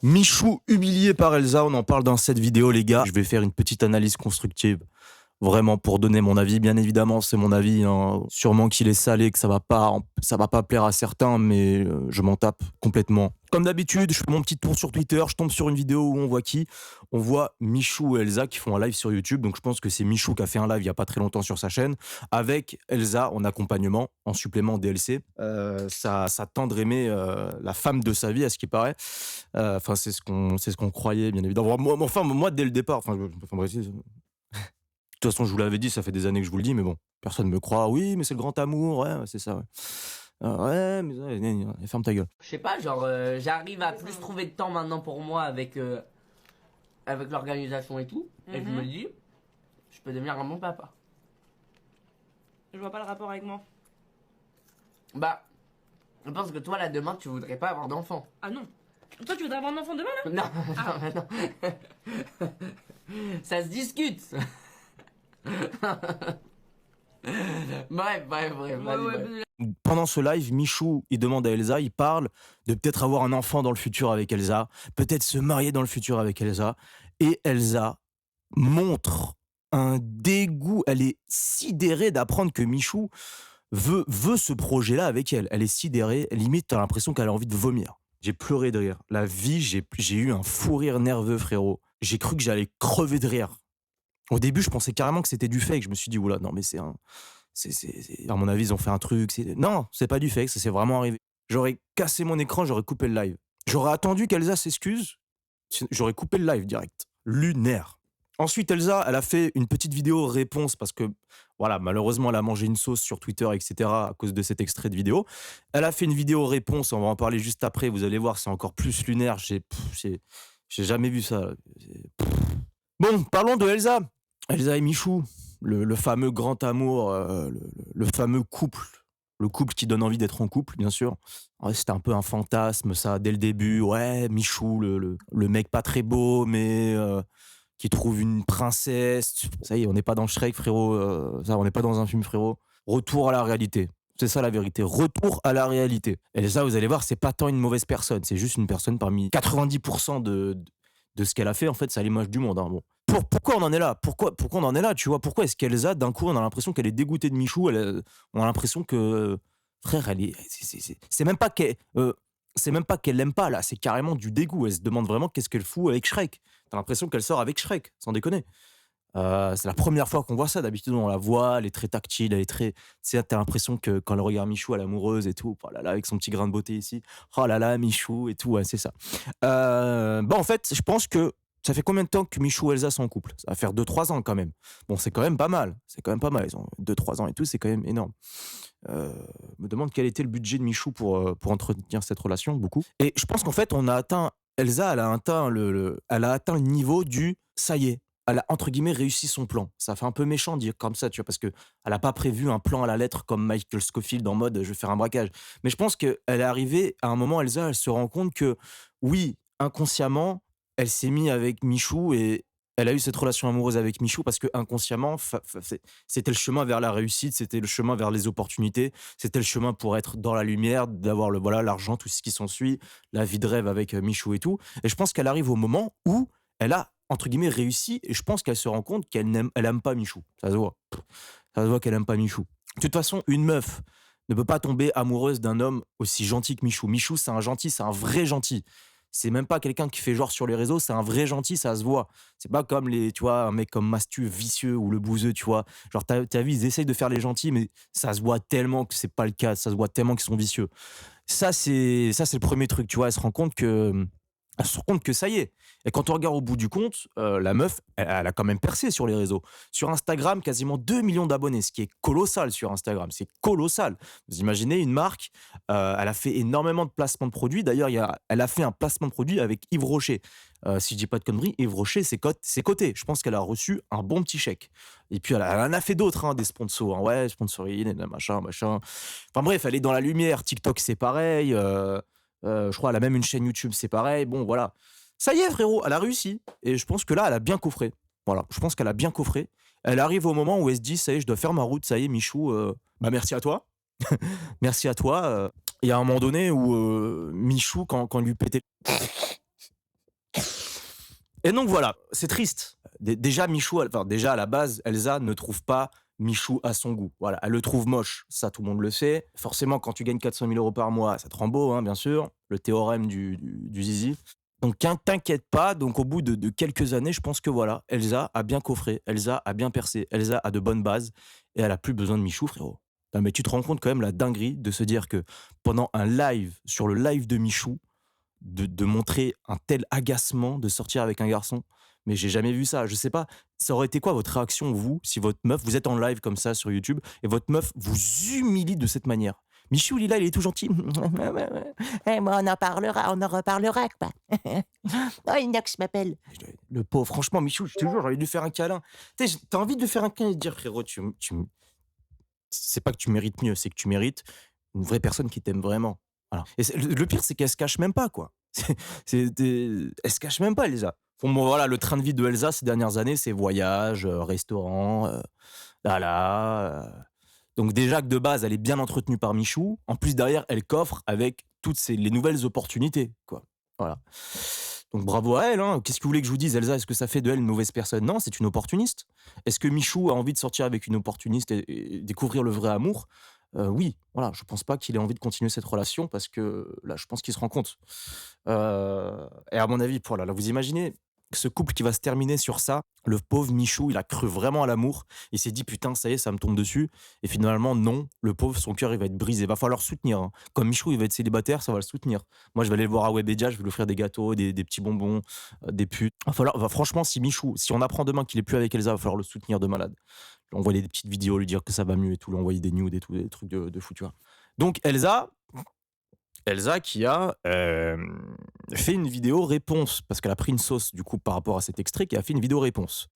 Michou humilié par Elsa, on en parle dans cette vidéo les gars. Je vais faire une petite analyse constructive, vraiment pour donner mon avis. Bien évidemment, c'est mon avis, hein. Sûrement qu'il est salé, que ça va pas plaire à certains, mais je m'en tape complètement. Comme d'habitude, je fais mon petit tour sur Twitter, je tombe sur une vidéo où on voit qui? On voit Michou et Elsa qui font un live sur YouTube. Donc je pense que c'est Michou qui a fait un live il y a pas très longtemps sur sa chaîne, avec Elsa en accompagnement, en supplément DLC. Sa tendre aimée, la femme de sa vie à ce qui paraît. Enfin, c'est ce qu'on croyait, bien évidemment. Moi, dès le départ, bref, de toute façon, je vous l'avais dit, ça fait des années que je vous le dis, mais bon, personne me croit. Oui, mais c'est le grand amour, ouais, c'est ça, ouais. Ouais, mais ferme ta gueule. Je sais pas, genre, j'arrive à plus trouver de temps maintenant pour moi avec l'organisation et tout. Et je me dis, je peux devenir un bon papa. Je vois pas le rapport avec moi. Bah, je pense que toi, là, demain, tu voudrais pas avoir d'enfant. Ah non. Toi, tu voudrais avoir un enfant demain, là? Non, non. Ça se discute. Bref, vas-y. Pendant ce live, Michou, il demande à Elsa, il parle de peut-être avoir un enfant dans le futur avec Elsa, peut-être se marier dans le futur avec Elsa. Et Elsa montre un dégoût. Elle est sidérée d'apprendre que Michou veut ce projet-là avec elle. Elle est sidérée. Limite, t'as l'impression qu'elle a envie de vomir. J'ai pleuré de rire. La vie, j'ai eu un fou rire nerveux, frérot. J'ai cru que j'allais crever de rire. Au début, je pensais carrément que c'était du fake. Je me suis dit, oula, non, mais à mon avis, ils ont fait un truc. Non, c'est pas du fake, ça s'est vraiment arrivé. J'aurais cassé mon écran, j'aurais coupé le live. J'aurais attendu qu'Elsa s'excuse, j'aurais coupé le live direct. Lunaire. Ensuite, Elsa, elle a fait une petite vidéo réponse parce que, voilà, malheureusement, elle a mangé une sauce sur Twitter, etc. à cause de cet extrait de vidéo. Elle a fait une vidéo réponse, on va en parler juste après, vous allez voir, c'est encore plus lunaire. J'ai jamais vu ça. Bon, parlons de Elsa. Elsa et Michou, le fameux grand amour, le fameux couple. Le couple qui donne envie d'être en couple, bien sûr. Ouais, c'était un peu un fantasme, ça, dès le début. Ouais, Michou, le mec pas très beau, mais qui trouve une princesse. Ça y est, on n'est pas dans Shrek, frérot. On n'est pas dans un film, frérot. Retour à la réalité. C'est ça la vérité. Retour à la réalité. Et ça, vous allez voir, c'est pas tant une mauvaise personne. C'est juste une personne parmi 90% de ce qu'elle a fait. En fait, c'est à l'image du monde. Hein. Bon. Pourquoi on en est là? Pourquoi on en est là, tu vois? Pourquoi est-ce qu'Elsa, d'un coup, on a l'impression qu'elle est dégoûtée de Michou? On a l'impression que, frère, c'est même pas qu'elle l'aime pas, là. C'est carrément du dégoût. Elle se demande vraiment qu'est-ce qu'elle fout avec Shrek. T'as l'impression qu'elle sort avec Shrek, sans déconner. C'est la première fois qu'on voit ça. D'habitude, on la voit, elle est très tactile, elle est très. Tu sais, t'as l'impression que quand elle regarde Michou, elle est amoureuse et tout. Oh là là, avec son petit grain de beauté ici. Oh là là, Michou et tout, ouais, c'est ça. En fait, je pense que ça fait combien de temps que Michou et Elsa sont en couple? Ça va faire 2-3 ans quand même. Bon, c'est quand même pas mal. C'est quand même pas mal. Ils ont 2-3 ans et tout, c'est quand même énorme. Me demande quel était le budget de Michou pour entretenir cette relation, beaucoup. Et je pense qu'en fait, on a atteint. Elsa, elle a atteint elle a atteint le niveau du ça y est. Elle a entre guillemets réussi son plan. Ça fait un peu méchant de dire comme ça, tu vois, parce que elle a pas prévu un plan à la lettre comme Michael Scofield en mode je vais faire un braquage. Mais je pense qu'elle est arrivée à un moment, Elsa, elle se rend compte que oui, inconsciemment, elle s'est mise avec Michou et elle a eu cette relation amoureuse avec Michou parce que inconsciemment, c'était le chemin vers la réussite, c'était le chemin vers les opportunités, c'était le chemin pour être dans la lumière, d'avoir voilà l'argent, tout ce qui s'ensuit, la vie de rêve avec Michou et tout. Et je pense qu'elle arrive au moment où elle a entre guillemets réussi et je pense qu'elle se rend compte qu'elle aime pas Michou. Ça se voit. Ça se voit qu'elle aime pas Michou. De toute façon, une meuf ne peut pas tomber amoureuse d'un homme aussi gentil que Michou. Michou, c'est un gentil, c'est un vrai gentil. C'est même pas quelqu'un qui fait genre sur les réseaux, c'est un vrai gentil, ça se voit. C'est pas comme tu vois, un mec comme Mastu, vicieux ou le bouseux, tu vois. Genre, t'as vu, ils essayent de faire les gentils, mais ça se voit tellement que c'est pas le cas, ça se voit tellement qu'ils sont vicieux. Ça, c'est le premier truc, tu vois. Elle se rend compte que ça y est. Et quand on regarde au bout du compte, la meuf, elle a quand même percé sur les réseaux. Sur Instagram, quasiment 2 millions d'abonnés, ce qui est colossal sur Instagram. C'est colossal. Vous imaginez une marque, elle a fait énormément de placements de produits. D'ailleurs, elle a fait un placement de produit avec Yves Rocher. Si je dis pas de conneries, Yves Rocher, c'est coté. Je pense qu'elle a reçu un bon petit chèque. Et puis, elle en a fait d'autres, hein, des sponsors. Hein. Ouais, sponsoring, machin. Enfin bref, elle est dans la lumière. TikTok, c'est pareil. Je crois qu'elle a même une chaîne YouTube, c'est pareil. Bon, voilà. Ça y est, frérot, elle a réussi. Et je pense que là, elle a bien coffré. Voilà, je pense qu'elle a bien coffré. Elle arrive au moment où elle se dit, ça y est, je dois faire ma route, ça y est, Michou, merci à toi. Merci à toi. Il y a un moment donné où Michou, quand lui pétait... Et donc voilà, c'est triste. Déjà, Michou, enfin, déjà à la base, Elsa ne trouve pas Michou à son goût. Voilà, elle le trouve moche, ça tout le monde le sait. Forcément, quand tu gagnes 400 000 euros par mois, ça te rend beau, hein, bien sûr. Le théorème du zizi. Donc t'inquiète pas, donc au bout de quelques années, je pense que voilà, Elsa a bien coffré, Elsa a bien percé, Elsa a de bonnes bases et elle a plus besoin de Michou, frérot. Non, mais tu te rends compte quand même la dinguerie de se dire que pendant un live, sur le live de Michou, de montrer un tel agacement de sortir avec un garçon. Mais j'ai jamais vu ça. Je sais pas, ça aurait été quoi votre réaction, vous, si votre meuf, vous êtes en live comme ça sur YouTube et votre meuf vous humilie de cette manière. Michou, il est là, il est tout gentil. Eh, moi, on en reparlera, quoi. Oh, Inox m'appelle. Le pauvre, franchement, Michou, je te jure, j'ai envie de lui faire un câlin. T'as envie de lui faire un câlin et de dire, frérot, c'est pas que tu mérites mieux, c'est que tu mérites une vraie personne qui t'aime vraiment. Voilà. Et le pire, c'est qu'elle se cache même pas, quoi. Elle se cache même pas, Elsa. Bon, bon, voilà, le train de vie de Elsa ces dernières années, c'est voyage, restaurant, donc déjà que de base, elle est bien entretenue par Michou. En plus, derrière, elle coffre avec toutes les nouvelles opportunités, quoi. Voilà. Donc bravo à elle, hein. Qu'est-ce que vous voulez que je vous dise, Elsa? Est-ce que ça fait de elle une mauvaise personne? Non, c'est une opportuniste. Est-ce que Michou a envie de sortir avec une opportuniste et découvrir le vrai amour? Oui, voilà, je pense pas qu'il ait envie de continuer cette relation parce que là, je pense qu'il se rend compte. Et à mon avis, voilà, là, vous imaginez ce couple qui va se terminer sur ça. Le pauvre Michou, il a cru vraiment à l'amour. Il s'est dit putain, ça y est, ça me tombe dessus. Et finalement, non, le pauvre, son cœur, il va être brisé. Va falloir le soutenir, hein. Comme Michou, il va être célibataire, ça va le soutenir. Moi, je vais aller le voir à Webedia, je vais lui offrir des gâteaux, des petits bonbons, des putes. Franchement, si Michou, si on apprend demain qu'il est plus avec Elsa, va falloir le soutenir de malade. Lui envoyer des petites vidéos, lui dire que ça va mieux et tout, lui envoyer des nudes et tout, des trucs de fou, tu vois. Donc Elsa qui a fait une vidéo réponse, parce qu'elle a pris une sauce du coup par rapport à cet extrait, qui a fait une vidéo réponse.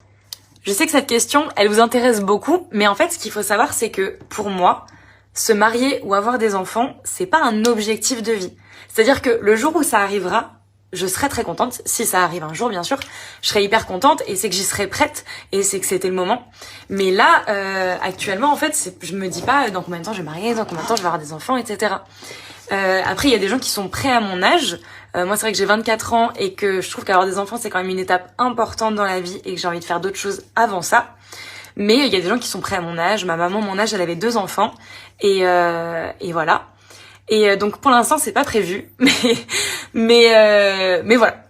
Je sais que cette question, elle vous intéresse beaucoup, mais en fait, ce qu'il faut savoir, c'est que pour moi, se marier ou avoir des enfants, c'est pas un objectif de vie. C'est-à-dire que le jour où ça arrivera, je serai très contente. Si ça arrive un jour, bien sûr, je serai hyper contente et c'est que j'y serai prête et c'est que c'était le moment. Mais là, actuellement, en fait, je me dis pas dans combien de temps je vais me marier, dans combien de temps je vais avoir des enfants, etc. Après, il y a des gens qui sont prêts à mon âge. Moi, c'est vrai que j'ai 24 ans et que je trouve qu'avoir des enfants, c'est quand même une étape importante dans la vie et que j'ai envie de faire d'autres choses avant ça. Mais il y a des gens qui sont prêts à mon âge. Ma maman, mon âge, elle avait 2 enfants. Et voilà. Et donc, pour l'instant, c'est pas prévu. Mais voilà.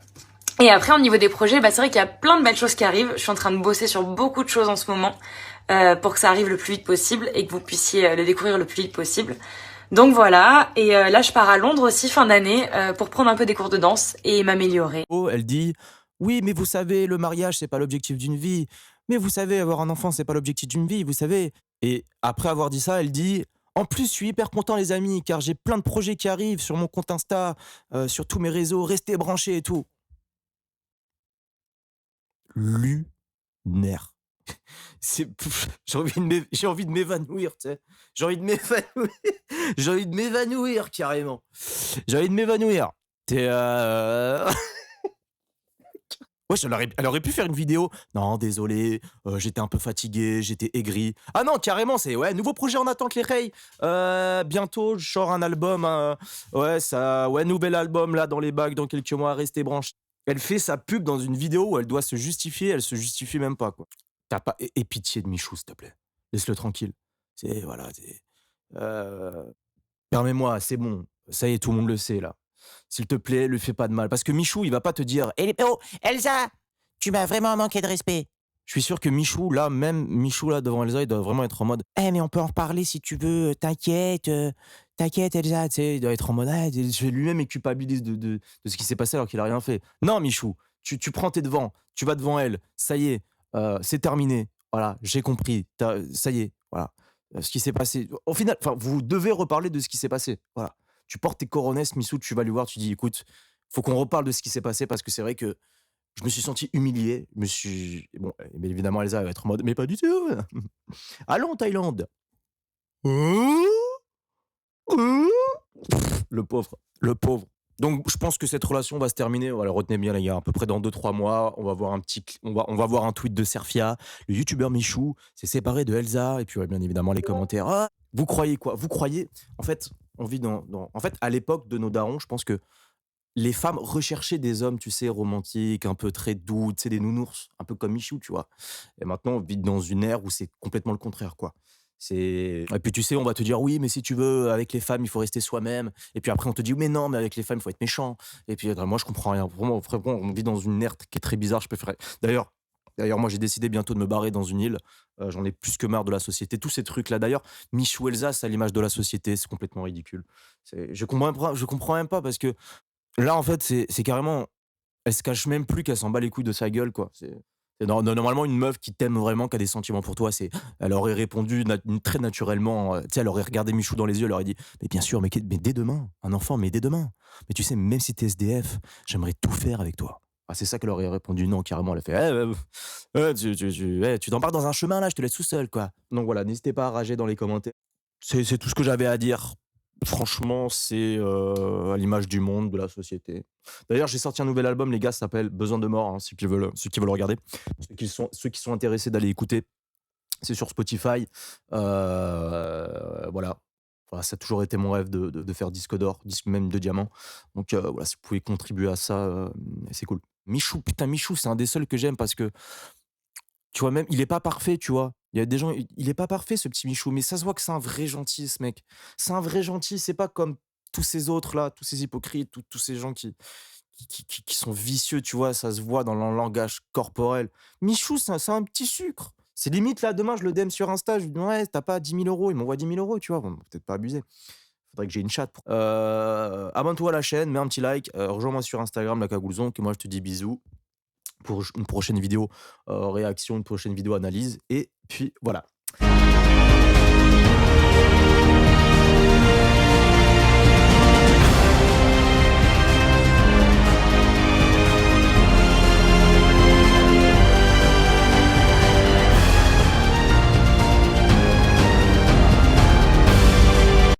Et après, au niveau des projets, c'est vrai qu'il y a plein de belles choses qui arrivent. Je suis en train de bosser sur beaucoup de choses en ce moment pour que ça arrive le plus vite possible et que vous puissiez le découvrir le plus vite possible. Donc voilà, et là je pars à Londres aussi fin d'année pour prendre un peu des cours de danse et m'améliorer. Elle dit oui, mais vous savez, le mariage c'est pas l'objectif d'une vie. Mais vous savez, avoir un enfant c'est pas l'objectif d'une vie, vous savez. Et après avoir dit ça, elle dit en plus, je suis hyper content les amis, car j'ai plein de projets qui arrivent sur mon compte Insta, sur tous mes réseaux, restez branchés et tout. Lunaire. J'ai envie de m'évanouir, tu sais. J'ai envie de m'évanouir. J'ai envie de m'évanouir carrément. J'ai envie de m'évanouir. Ouais, elle aurait pu faire une vidéo. Non, désolé, j'étais un peu fatigué, j'étais aigri. Ah non, carrément, c'est ouais, nouveau projet en attente les Ray. Bientôt, je sors un album. Ouais, nouvel album là dans les bacs dans quelques mois. Restez branchés. Elle fait sa pub dans une vidéo où elle doit se justifier. Elle se justifie même pas quoi. T'as pas et pitié de Michou, s'il te plaît. Laisse-le tranquille. C'est voilà. Permets-moi, c'est bon. Ça y est, tout le monde le sait là. S'il te plaît, lui fais pas de mal. Parce que Michou, il va pas te dire Oh, Elsa, tu m'as vraiment manqué de respect. je suis sûr que Michou, là, même Michou, là, devant Elsa, il doit vraiment être en mode Eh, mais on peut en reparler si tu veux, t'inquiète, t'inquiète, Elsa, tu sais, il doit être en mode lui-même, il culpabilise de ce qui s'est passé alors qu'il a rien fait. Non, Michou, tu prends tes devants, tu vas devant elle, ça y est, c'est terminé. Voilà, j'ai compris, ça y est, voilà. Ce qui s'est passé. Au final, vous devez reparler de ce qui s'est passé. Voilà. Tu portes tes coronesses, Missou, tu vas lui voir, tu dis écoute, faut qu'on reparle de ce qui s'est passé parce que c'est vrai que je me suis senti humilié. Bon, mais évidemment, Elsa va être en mode mais pas du tout. Allons en Thaïlande. Hein? Hein? Le pauvre, le pauvre. Donc, je pense que cette relation va se terminer. Voilà, retenez bien, les gars, à peu près dans 2-3 mois. On va voir on va voir un tweet de Serfia. Le youtubeur Michou s'est séparé de Elsa. Et puis, ouais, bien évidemment, les commentaires. Ah, vous croyez quoi? Vous croyez. En fait, on vit en fait, à l'époque de nos darons, je pense que les femmes recherchaient des hommes, tu sais, romantiques, un peu très doux, tu sais, des nounours, un peu comme Michou, tu vois. Et maintenant, on vit dans une ère où c'est complètement le contraire, quoi. Et puis tu sais, on va te dire oui, mais si tu veux, avec les femmes, il faut rester soi-même. Et puis après, on te dit mais non, mais avec les femmes, il faut être méchant. Et puis moi, je comprends rien. Vraiment, on vit dans une ère qui est très bizarre. Je préfère. D'ailleurs, D'ailleurs, moi, j'ai décidé bientôt de me barrer dans une île. J'en ai plus que marre de la société. Tous ces trucs-là. D'ailleurs, Michou Elsa, c'est à l'image de la société. C'est complètement ridicule. Je comprends même pas parce que là, en fait, c'est carrément. Elle se cache même plus qu'elle s'en bat les couilles de sa gueule, quoi. Normalement, une meuf qui t'aime vraiment, qui a des sentiments pour toi, elle aurait répondu très naturellement. Tu sais, elle aurait regardé Michou dans les yeux, elle aurait dit mais bien sûr, mais dès demain, un enfant, mais dès demain. Mais tu sais, même si t'es SDF, j'aimerais tout faire avec toi. Ah, c'est ça qu'elle aurait répondu. Non, carrément, elle a fait tu t'embarques dans un chemin là, je te laisse tout seul, quoi. Donc voilà, n'hésitez pas à rager dans les commentaires. C'est tout ce que j'avais à dire. Franchement, c'est à l'image du monde, de la société. D'ailleurs, j'ai sorti un nouvel album, les gars, ça s'appelle Besoin de mort, hein, ceux qui veulent regarder. Ceux qui sont intéressés d'aller écouter, c'est sur Spotify. Voilà. Voilà, ça a toujours été mon rêve de faire disque d'or, disque même de diamant. Donc voilà, si vous pouvez contribuer à ça, c'est cool. Michou, putain, Michou, c'est un des seuls que j'aime parce que tu vois, même, il est pas parfait, tu vois. Il y a des gens, il est pas parfait, ce petit Michou, mais ça se voit que c'est un vrai gentil, ce mec. C'est un vrai gentil, c'est pas comme tous ces autres là, tous ces hypocrites, tous ces gens qui sont vicieux, tu vois, ça se voit dans leur langage corporel. Michou, c'est un petit sucre. C'est limite là, demain, je le DM sur Insta, je lui dis ouais, t'as pas 10 000 euros, il m'envoie 10 000 euros, tu vois. Bon, peut-être pas abuser. Faudrait que j'ai une chatte. Abonne-toi à la chaîne, mets un petit like, rejoins-moi sur Instagram, la Cagoulzon, que moi je te dis bisous pour une prochaine vidéo réaction, une prochaine vidéo analyse. Et puis voilà.